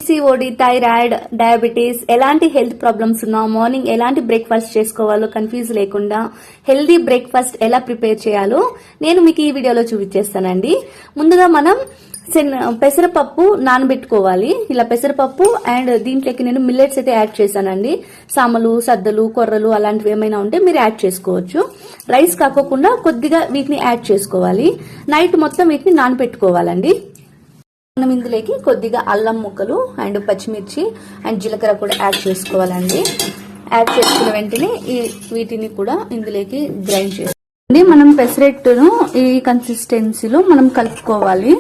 PCOD, thyroid, diabetes, ఎలాంటి health problems ఉన్నా morning ఎలాంటి బ్రేక్ఫాస్ట్ చేసుకోవాలో కన్ఫ్యూజ్ లేకుండా హెల్దీ బ్రేక్ఫాస్ట్ ఎలా ప్రిపేర్ చేయాలో నేను మీకు ఈ వీడియోలో చూపించేస్తానండి. ముందుగా మనం పెసరపప్పు నానబెట్టుకోవాలి. ఇలా పెసరపప్పు అండ్ దీంట్లోకి నేను మిల్లెట్స్ అయితే యాడ్ చేశానండి. సామలు, సద్దలు, కొర్రలు అలాంటివి ఏమైనా ఉంటే మీరు యాడ్ చేసుకోవచ్చు. రైస్ కాకోకుండా కొద్దిగా వీటిని యాడ్ చేసుకోవాలి. నైట్ మొత్తం వీటిని నానబెట్టుకోవాలండి. మనం ఇందులోకి కొద్దిగా అల్లం ముక్కలు అండ్ పచ్చిమిర్చి అండ్ జీలకర్ర కూడా యాడ్ చేసుకోవాలండి. యాడ్ చేసుకున్న వెంటనే వీటిని కూడా ఇందులోకి గ్రైండ్ చేసుకోవాలి. మనం పెసరెట్టును ఈ కన్సిస్టెన్సీలో మనం కలుపుకోవాలి.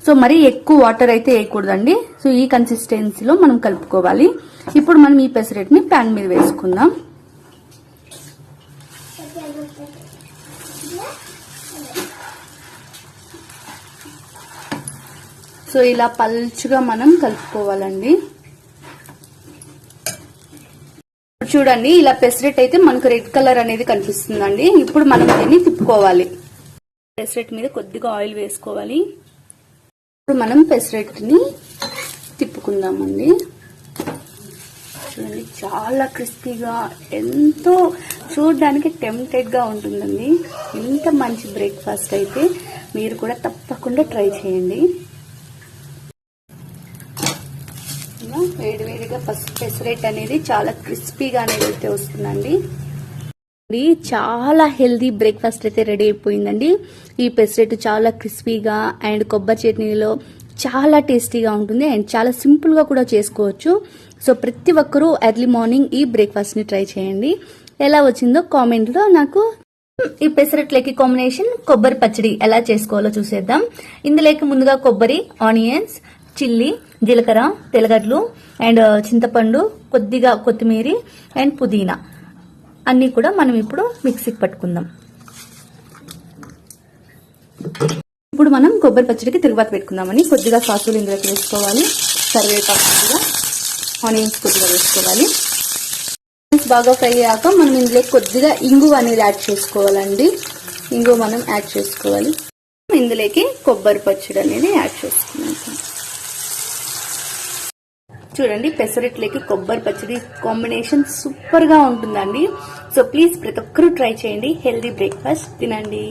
సో మరి ఎక్కువ వాటర్ అయితే వేయకూడదండి. సో ఈ కన్సిస్టెన్సీలో మనం కలుపుకోవాలి. ఇప్పుడు మనం ఈ పెసరెట్ని ప్యాన్ మీద వేసుకుందాం. సో ఇలా పల్చగా మనం కలుపుకోవాలండి. చూడండి, ఇలా పెసరెట్ అయితే మనకు రెడ్ కలర్ అనేది కనిపిస్తుందండి. ఇప్పుడు మనం దీన్ని తిప్పుకోవాలి. పెసరెట్ మీద కొద్దిగా ఆయిల్ వేసుకోవాలి. ఇప్పుడు మనం పెసరెట్ ని తిప్పుకుందామండి. చూడండి, చాలా క్రిస్పీగా ఎంతో చూడడానికి టెంప్టెడ్ గా ఉంటుందండి. ఇంత మంచి బ్రేక్ఫాస్ట్ అయితే మీరు కూడా తప్పకుండా ట్రై చేయండి. వేడివేడిగా పెసరెట్ అనేది చాలా క్రిస్పీగా అనేది అయితే వస్తుందండి. చాలా హెల్దీ బ్రేక్ఫాస్ట్ అయితే రెడీ అయిపోయిందండి. ఈ పెసరెట్ చాలా క్రిస్పీగా అండ్ కొబ్బరి చట్నీలో చాలా టేస్టీగా ఉంటుంది అండ్ చాలా సింపుల్ గా కూడా చేసుకోవచ్చు. సో ప్రతి ఒక్కరూ ఎర్లీ మార్నింగ్ ఈ బ్రేక్ఫాస్ట్ ని ట్రై చేయండి. ఎలా వచ్చిందో కామెంట్ లో నాకు. ఈ పెసరెట్లకి కాంబినేషన్ కొబ్బరి పచ్చడి ఎలా చేసుకోవాలో చూసేద్దాం. ఇందులోకి ముందుగా కొబ్బరి, ఆనియన్స్, చిల్లీ, జీలకర్ర, తెల్లగడ్డలు అండ్ చింతపండు, కొద్దిగా కొత్తిమీర అండ్ పుదీనా అన్ని కూడా మనం ఇప్పుడు మిక్సీకి పట్టుకుందాం. ఇప్పుడు మనం కొబ్బరి పచ్చడికి తిరుగుబాటు పెట్టుకుందామని కొద్దిగా సాసులు ఇందులోకి వేసుకోవాలి. కరివేపాకు కొద్దిగా, ఆనియన్స్ కొద్దిగా వేసుకోవాలి. బాగా ఫ్రై అయ్యాక మనం ఇందులో కొద్దిగా ఇంగువ అనేది యాడ్ చేసుకోవాలండి. ఇంగువ మనం యాడ్ చేసుకోవాలి. ఇందులోకి కొబ్బరి పచ్చడి అనేది యాడ్ చేసుకున్నాం. చూడండి, పెసరెట్లకి కొబ్బరి పచ్చడి కాంబినేషన్ సూపర్ గా ఉంటుందండి. సో ప్లీజ్ ప్రతి ఒక్కరూ ట్రై చేయండి. హెల్దీ బ్రేక్ఫాస్ట్ తినండి.